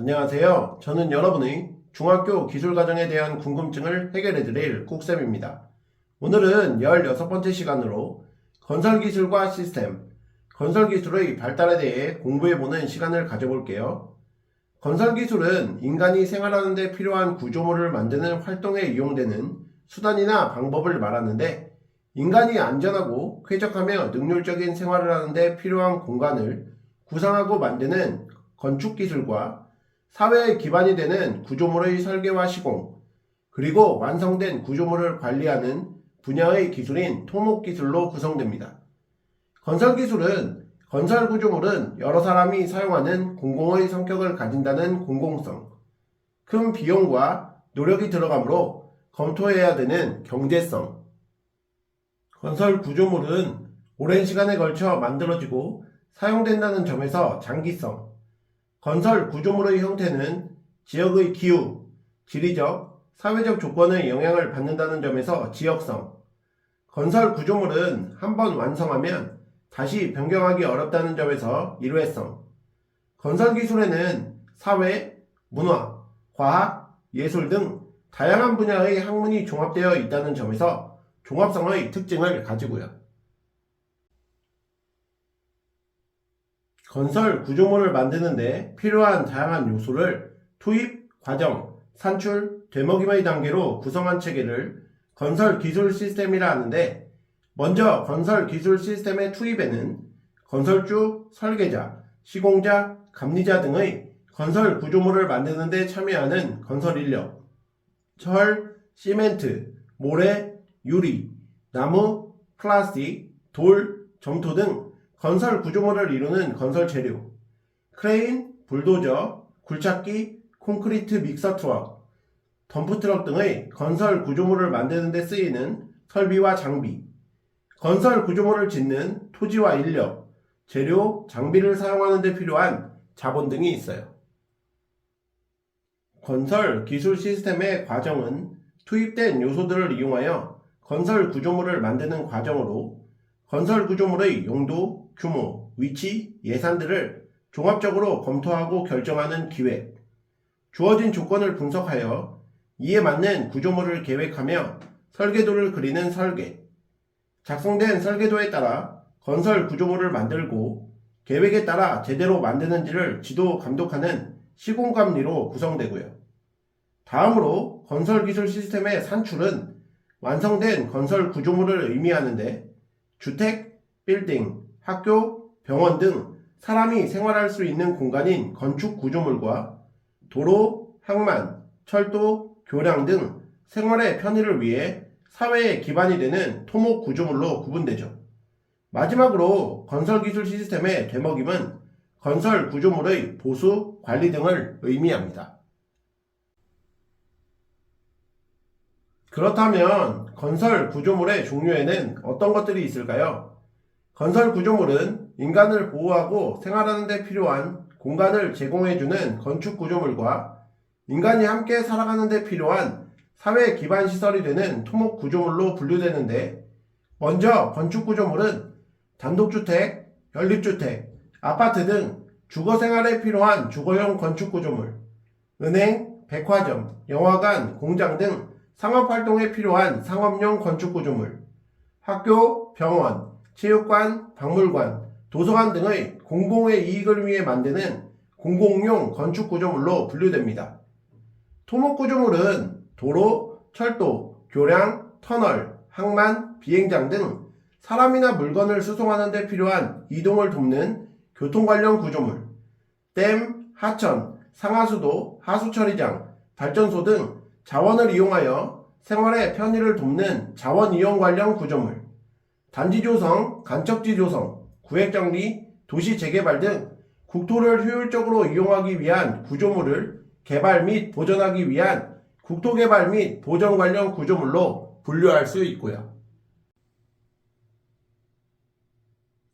안녕하세요. 저는 여러분의 중학교 기술과정에 대한 궁금증을 해결해드릴 쿡쌤입니다. 오늘은 16번째 시간으로 건설기술과 시스템, 건설기술의 발달에 대해 공부해보는 시간을 가져볼게요. 건설기술은 인간이 생활하는 데 필요한 구조물을 만드는 활동에 이용되는 수단이나 방법을 말하는데, 인간이 안전하고 쾌적하며 능률적인 생활을 하는 데 필요한 공간을 구상하고 만드는 건축기술과 사회의 기반이 되는 구조물의 설계와 시공, 그리고 완성된 구조물을 관리하는 분야의 기술인 토목기술로 구성됩니다. 건설 구조물은 여러 사람이 사용하는 공공의 성격을 가진다는 공공성, 큰 비용과 노력이 들어가므로 검토해야 되는 경제성, 건설 구조물은 오랜 시간에 걸쳐 만들어지고 사용된다는 점에서 장기성, 건설 구조물의 형태는 지역의 기후, 지리적, 사회적 조건의 영향을 받는다는 점에서 지역성, 건설 구조물은 한번 완성하면 다시 변경하기 어렵다는 점에서 일회성, 건설 기술에는 사회, 문화, 과학, 예술 등 다양한 분야의 학문이 종합되어 있다는 점에서 종합성의 특징을 가지고요. 건설 구조물을 만드는데 필요한 다양한 요소를 투입, 과정, 산출, 되먹임의 단계로 구성한 체계를 건설 기술 시스템이라 하는데, 먼저 건설 기술 시스템의 투입에는 건설주, 설계자, 시공자, 감리자 등의 건설 구조물을 만드는 데 참여하는 건설 인력, 철, 시멘트, 모래, 유리, 나무, 플라스틱, 돌, 점토 등 건설 구조물을 이루는 건설 재료, 크레인, 불도저, 굴착기, 콘크리트 믹서 트럭, 덤프트럭 등의 건설 구조물을 만드는 데 쓰이는 설비와 장비, 건설 구조물을 짓는 토지와 인력, 재료, 장비를 사용하는 데 필요한 자본 등이 있어요. 건설 기술 시스템의 과정은 투입된 요소들을 이용하여 건설 구조물을 만드는 과정으로 건설 구조물의 용도, 규모, 위치, 예산들을 종합적으로 검토하고 결정하는 기획, 주어진 조건을 분석하여 이에 맞는 구조물을 계획하며 설계도를 그리는 설계, 작성된 설계도에 따라 건설 구조물을 만들고 계획에 따라 제대로 만드는지를 지도 감독하는 시공감리로 구성되고요. 다음으로 건설기술 시스템의 산출은 완성된 건설 구조물을 의미하는데, 주택, 빌딩, 학교, 병원 등 사람이 생활할 수 있는 공간인 건축 구조물과 도로, 항만, 철도, 교량 등 생활의 편의를 위해 사회의 기반이 되는 토목 구조물로 구분되죠. 마지막으로 건설기술 시스템의 되먹임은 건설 구조물의 보수, 관리 등을 의미합니다. 그렇다면 건설 구조물의 종류에는 어떤 것들이 있을까요? 건설 구조물은 인간을 보호하고 생활하는 데 필요한 공간을 제공해주는 건축 구조물과 인간이 함께 살아가는 데 필요한 사회 기반 시설이 되는 토목 구조물로 분류되는데, 먼저 건축 구조물은 단독주택, 연립주택, 아파트 등 주거 생활에 필요한 주거용 건축 구조물, 은행, 백화점, 영화관, 공장 등 상업활동에 필요한 상업용 건축 구조물, 학교, 병원, 체육관, 박물관, 도서관 등의 공공의 이익을 위해 만드는 공공용 건축 구조물로 분류됩니다. 토목 구조물은 도로, 철도, 교량, 터널, 항만, 비행장 등 사람이나 물건을 수송하는 데 필요한 이동을 돕는 교통 관련 구조물, 댐, 하천, 상하수도, 하수처리장, 발전소 등 자원을 이용하여 생활의 편의를 돕는 자원 이용 관련 구조물, 단지 조성, 간척지 조성, 구획정리, 도시 재개발 등 국토를 효율적으로 이용하기 위한 구조물을 개발 및 보전하기 위한 국토개발 및 보전 관련 구조물로 분류할 수 있고요.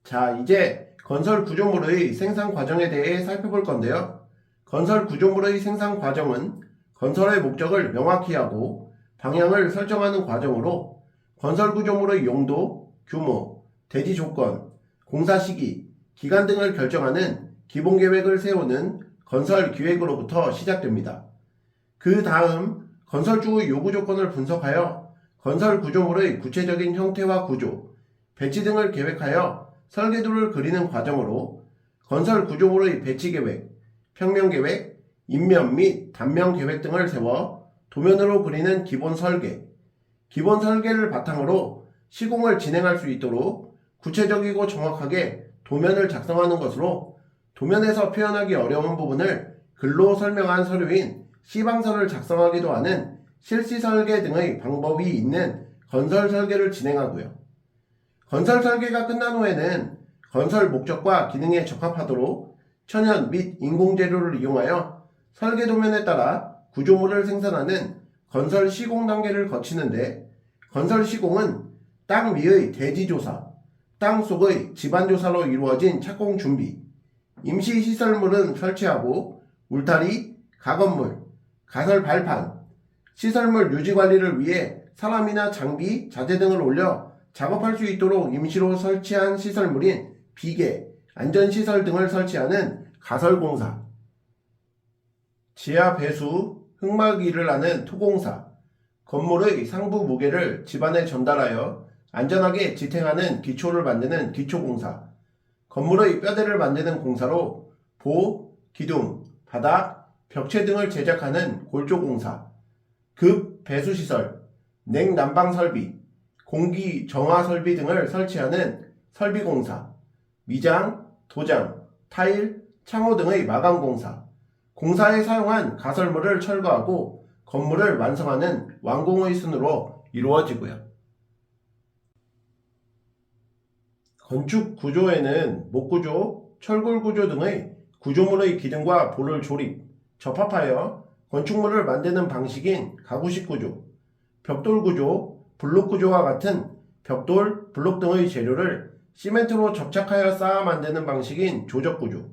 자, 이제 건설 구조물의 생산 과정에 대해 살펴볼 건데요. 건설 구조물의 생산 과정은 건설의 목적을 명확히 하고 방향을 설정하는 과정으로 건설 구조물의 용도, 규모, 대지 조건, 공사 시기, 기간 등을 결정하는 기본 계획을 세우는 건설 기획으로부터 시작됩니다. 그 다음 건설주의 요구 조건을 분석하여 건설 구조물의 구체적인 형태와 구조, 배치 등을 계획하여 설계도를 그리는 과정으로 건설 구조물의 배치 계획, 평면 계획, 인면 및 단면 계획 등을 세워 도면으로 그리는 기본 설계, 기본 설계를 바탕으로 시공을 진행할 수 있도록 구체적이고 정확하게 도면을 작성하는 것으로 도면에서 표현하기 어려운 부분을 글로 설명한 서류인 시방서를 작성하기도 하는 실시 설계 등의 방법이 있는 건설 설계를 진행하고요. 건설 설계가 끝난 후에는 건설 목적과 기능에 적합하도록 천연 및 인공재료를 이용하여 설계 도면에 따라 구조물을 생산하는 건설 시공 단계를 거치는데, 건설 시공은 땅 위의 대지조사, 땅 속의 지반조사로 이루어진 착공 준비, 임시 시설물은 설치하고 울타리, 가건물, 가설 발판, 시설물 유지 관리를 위해 사람이나 장비, 자재 등을 올려 작업할 수 있도록 임시로 설치한 시설물인 비계, 안전시설 등을 설치하는 가설공사, 지하 배수, 흙막이를 하는 토공사, 건물의 상부 무게를 집안에 전달하여 안전하게 지탱하는 기초를 만드는 기초공사, 건물의 뼈대를 만드는 공사로 보, 기둥, 바닥, 벽체 등을 제작하는 골조공사, 급, 배수시설, 냉난방 설비, 공기 정화 설비 등을 설치하는 설비공사, 미장, 도장, 타일, 창호 등의 마감공사, 공사에 사용한 가설물을 철거하고 건물을 완성하는 완공의 순으로 이루어지고요. 건축 구조에는 목구조, 철골구조 등의 구조물의 기둥과 볼을 조립, 접합하여 건축물을 만드는 방식인 가구식 구조, 벽돌 구조, 블록 구조와 같은 벽돌, 블록 등의 재료를 시멘트로 접착하여 쌓아 만드는 방식인 조적 구조,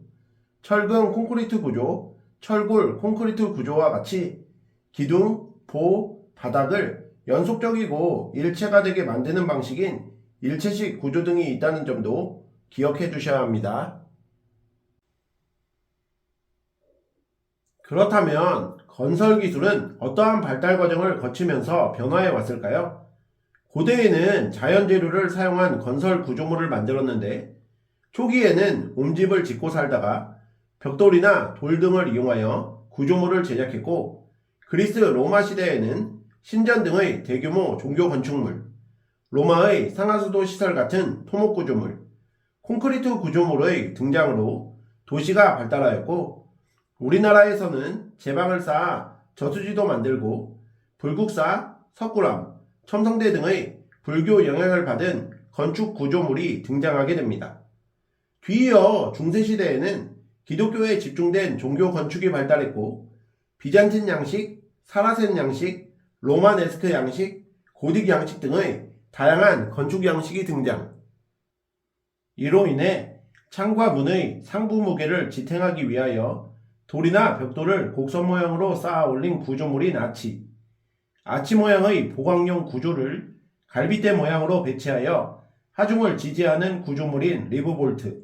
철근 콘크리트 구조, 철골 콘크리트 구조와 같이 기둥, 보, 바닥을 연속적이고 일체가 되게 만드는 방식인 일체식 구조 등이 있다는 점도 기억해 두셔야 합니다. 그렇다면 건설 기술은 어떠한 발달 과정을 거치면서 변화해 왔을까요? 고대에는 자연 재료를 사용한 건설 구조물을 만들었는데, 초기에는 옴집을 짓고 살다가 벽돌이나 돌 등을 이용하여 구조물을 제작했고, 그리스 로마 시대에는 신전 등의 대규모 종교 건축물, 로마의 상하수도 시설 같은 토목 구조물, 콘크리트 구조물의 등장으로 도시가 발달하였고, 우리나라에서는 제방을 쌓아 저수지도 만들고 불국사, 석굴암, 첨성대 등의 불교 영향을 받은 건축 구조물이 등장하게 됩니다. 뒤이어 중세시대에는 기독교에 집중된 종교 건축이 발달했고, 비잔틴 양식, 사라센 양식, 로마네스크 양식, 고딕 양식 등의 다양한 건축 양식이 등장. 이로 인해 창과 문의 상부 무게를 지탱하기 위하여 돌이나 벽돌을 곡선 모양으로 쌓아 올린 구조물인 아치, 아치 모양의 보강용 구조를 갈빗대 모양으로 배치하여 하중을 지지하는 구조물인 리브볼트,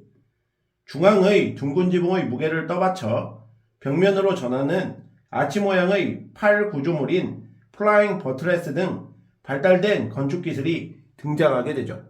중앙의 둥근 지붕의 무게를 떠받쳐 벽면으로 전하는 아치 모양의 팔 구조물인 플라잉 버트레스 등 발달된 건축 기술이 등장하게 되죠.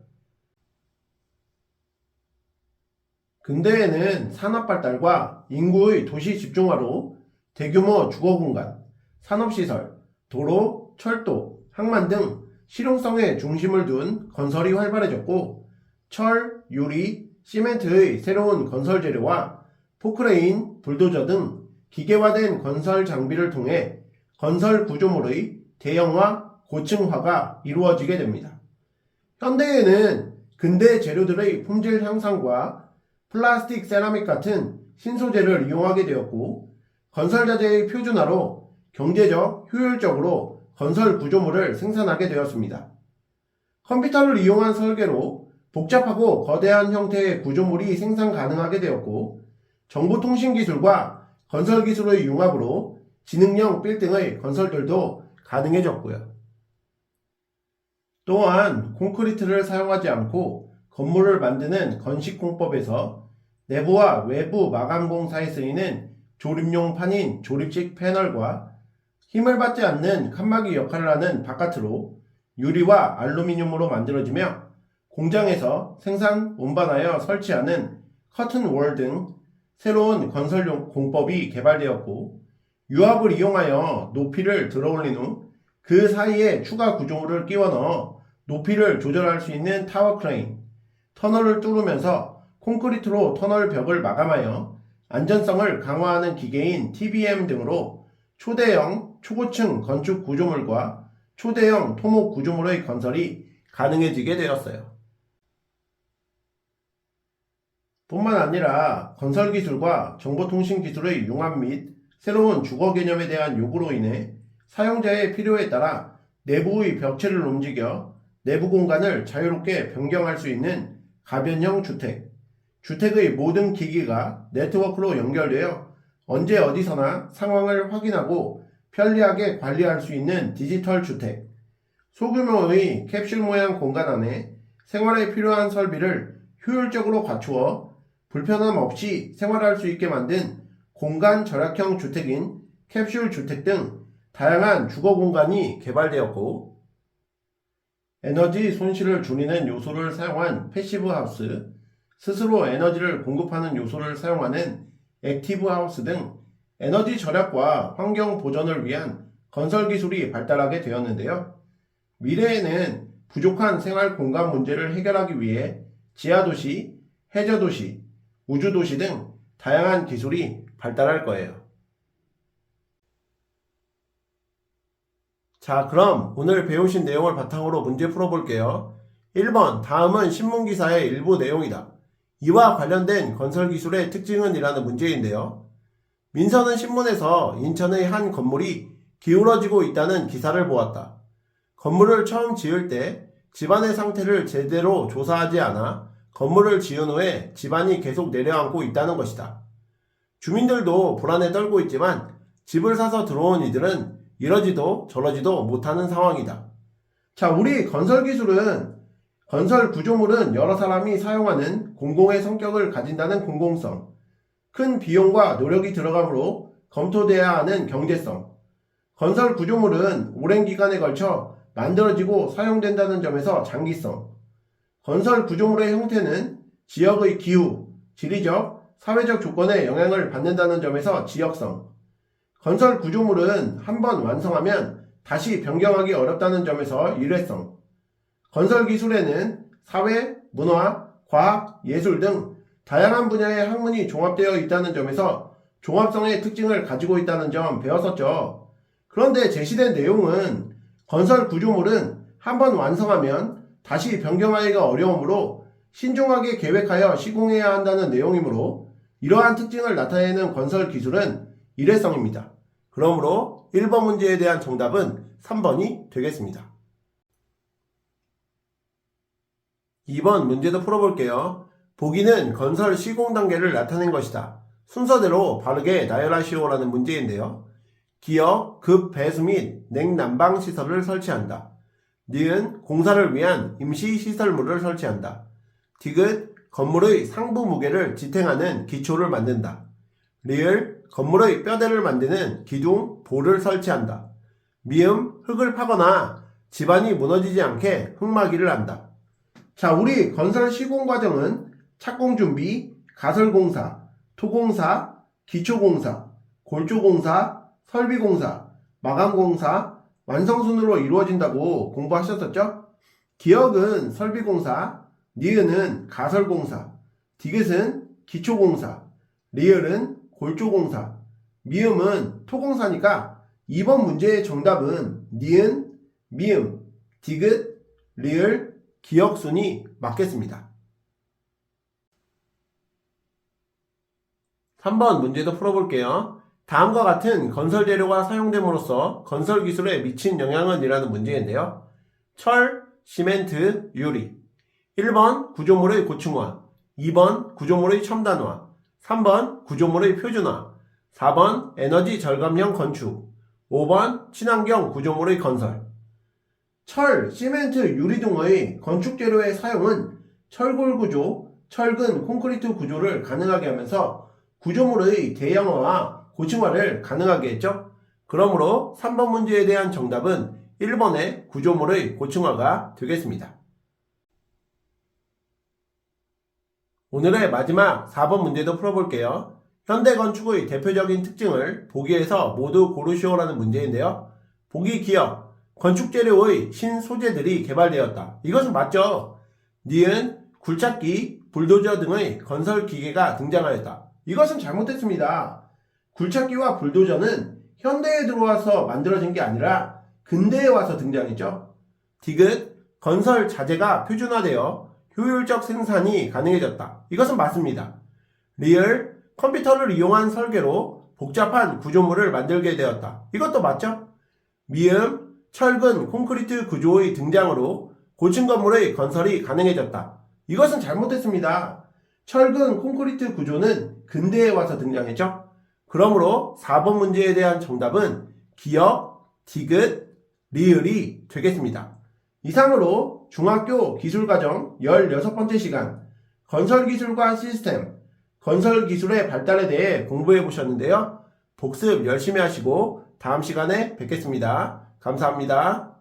근대에는 산업 발달과 인구의 도시 집중화로 대규모 주거공간, 산업시설, 도로, 철도, 항만 등 실용성에 중심을 둔 건설이 활발해졌고, 철, 유리, 시멘트의 새로운 건설 재료와 포크레인, 불도저 등 기계화된 건설 장비를 통해 건설 구조물의 대형화, 고층화가 이루어지게 됩니다. 현대에는 근대 재료들의 품질 향상과 플라스틱, 세라믹 같은 신소재를 이용하게 되었고, 건설자재의 표준화로 경제적, 효율적으로 건설 구조물을 생산하게 되었습니다. 컴퓨터를 이용한 설계로 복잡하고 거대한 형태의 구조물이 생산 가능하게 되었고, 정보통신기술과 건설기술의 융합으로 지능형 빌딩의 건설들도 가능해졌고요. 또한 콘크리트를 사용하지 않고 건물을 만드는 건식공법에서 내부와 외부 마감공사에 쓰이는 조립용 판인 조립식 패널과 힘을 받지 않는 칸막이 역할을 하는 바깥으로 유리와 알루미늄으로 만들어지며 공장에서 생산, 운반하여 설치하는 커튼월 등 새로운 건설용 공법이 개발되었고 유압을 이용하여 높이를 들어올린 후 그 사이에 추가 구조물을 끼워 넣어 높이를 조절할 수 있는 타워 크레인, 터널을 뚫으면서 콘크리트로 터널 벽을 마감하여 안전성을 강화하는 기계인 TBM 등으로 초대형, 초고층 건축 구조물과 초대형 토목 구조물의 건설이 가능해지게 되었어요. 뿐만 아니라 건설 기술과 정보통신 기술의 융합 및 새로운 주거 개념에 대한 요구로 인해 사용자의 필요에 따라 내부의 벽체를 움직여 내부 공간을 자유롭게 변경할 수 있는 가변형 주택, 주택의 모든 기기가 네트워크로 연결되어 언제 어디서나 상황을 확인하고 편리하게 관리할 수 있는 디지털 주택, 소규모의 캡슐 모양 공간 안에 생활에 필요한 설비를 효율적으로 갖추어 불편함 없이 생활할 수 있게 만든 공간 절약형 주택인 캡슐 주택 등 다양한 주거 공간이 개발되었고 에너지 손실을 줄이는 요소를 사용한 패시브 하우스, 스스로 에너지를 공급하는 요소를 사용하는 액티브 하우스 등 에너지 절약과 환경 보전을 위한 건설 기술이 발달하게 되었는데요. 미래에는 부족한 생활 공간 문제를 해결하기 위해 지하도시, 해저도시, 우주도시 등 다양한 기술이 발달할 거예요. 자, 그럼 오늘 배우신 내용을 바탕으로 문제 풀어볼게요. 1번, 다음은 신문기사의 일부 내용이다. 이와 관련된 건설기술의 특징은? 이라는 문제인데요. 민서는 신문에서 인천의 한 건물이 기울어지고 있다는 기사를 보았다. 건물을 처음 지을 때 집안의 상태를 제대로 조사하지 않아 건물을 지은 후에 집안이 계속 내려앉고 있다는 것이다. 주민들도 불안에 떨고 있지만 집을 사서 들어온 이들은 이러지도 저러지도 못하는 상황이다. 자, 우리 건설 기술은 건설 구조물은 여러 사람이 사용하는 공공의 성격을 가진다는 공공성, 큰 비용과 노력이 들어가므로 검토돼야 하는 경제성, 건설 구조물은 오랜 기간에 걸쳐 만들어지고 사용된다는 점에서 장기성, 건설 구조물의 형태는 지역의 기후, 지리적, 사회적 조건에 영향을 받는다는 점에서 지역성, 건설 구조물은 한번 완성하면 다시 변경하기 어렵다는 점에서 일회성, 건설 기술에는 사회, 문화, 과학, 예술 등 다양한 분야의 학문이 종합되어 있다는 점에서 종합성의 특징을 가지고 있다는 점 배웠었죠. 그런데 제시된 내용은 건설 구조물은 한번 완성하면 다시 변경하기가 어려우므로 신중하게 계획하여 시공해야 한다는 내용이므로 이러한 특징을 나타내는 건설 기술은 일회성입니다. 그러므로 1번 문제에 대한 정답은 3번이 되겠습니다. 2번 문제도 풀어볼게요. 보기는 건설 시공 단계를 나타낸 것이다. 순서대로 바르게 나열하시오라는 문제인데요. 기어, 급, 배수 및 냉난방 시설을 설치한다. 니은, 공사를 위한 임시 시설물을 설치한다. 디귿, 건물의 상부 무게를 지탱하는 기초를 만든다. 리을, 건물의 뼈대를 만드는 기둥, 볼을 설치한다. 미음, 흙을 파거나 집안이 무너지지 않게 흙막이를 한다. 자, 우리 건설 시공 과정은 착공 준비, 가설 공사, 토공사, 기초공사, 골조공사, 설비공사, 마감공사, 완성순으로 이루어진다고 공부하셨었죠? 기역은 설비공사, 니은은 가설공사, 디귿은 기초공사, 리을은 골조공사, 미음은 토공사니까 2번 문제의 정답은 니은, 미음, 디귿, 리을, 기역순이 맞겠습니다. 3번 문제도 풀어볼게요. 다음과 같은 건설 재료가 사용됨으로써 건설 기술에 미친 영향은? 이라는 문제인데요. 철, 시멘트, 유리. 1번 구조물의 고층화, 2번 구조물의 첨단화, 3번 구조물의 표준화, 4번 에너지 절감형 건축, 5번 친환경 구조물의 건설. 철, 시멘트, 유리 등의 건축 재료의 사용은 철골 구조, 철근, 콘크리트 구조를 가능하게 하면서 구조물의 대형화와 고층화를 가능하게 했죠. 그러므로 3번 문제에 대한 정답은 1번의 구조물의 고층화가 되겠습니다. 오늘의 마지막 4번 문제도 풀어볼게요. 현대건축의 대표적인 특징을 보기에서 모두 고르시오라는 문제인데요. 보기 기억, 건축재료의 신소재들이 개발되었다. 이것은 맞죠? 니은, 굴착기, 불도저 등의 건설기계가 등장하였다. 이것은 잘못됐습니다. 굴착기와 불도저는 현대에 들어와서 만들어진 게 아니라 근대에 와서 등장했죠. 디귿, 건설 자재가 표준화되어 효율적 생산이 가능해졌다. 이것은 맞습니다. 리을, 컴퓨터를 이용한 설계로 복잡한 구조물을 만들게 되었다. 이것도 맞죠? 미음, 철근, 콘크리트 구조의 등장으로 고층 건물의 건설이 가능해졌다. 이것은 잘못됐습니다. 철근, 콘크리트 구조는 근대에 와서 등장했죠? 그러므로 4번 문제에 대한 정답은 기역, 디귿, 리을이 되겠습니다. 이상으로 중학교 기술과정 16번째 시간 건설기술과 시스템, 건설기술의 발달에 대해 공부해 보셨는데요. 복습 열심히 하시고 다음 시간에 뵙겠습니다. 감사합니다.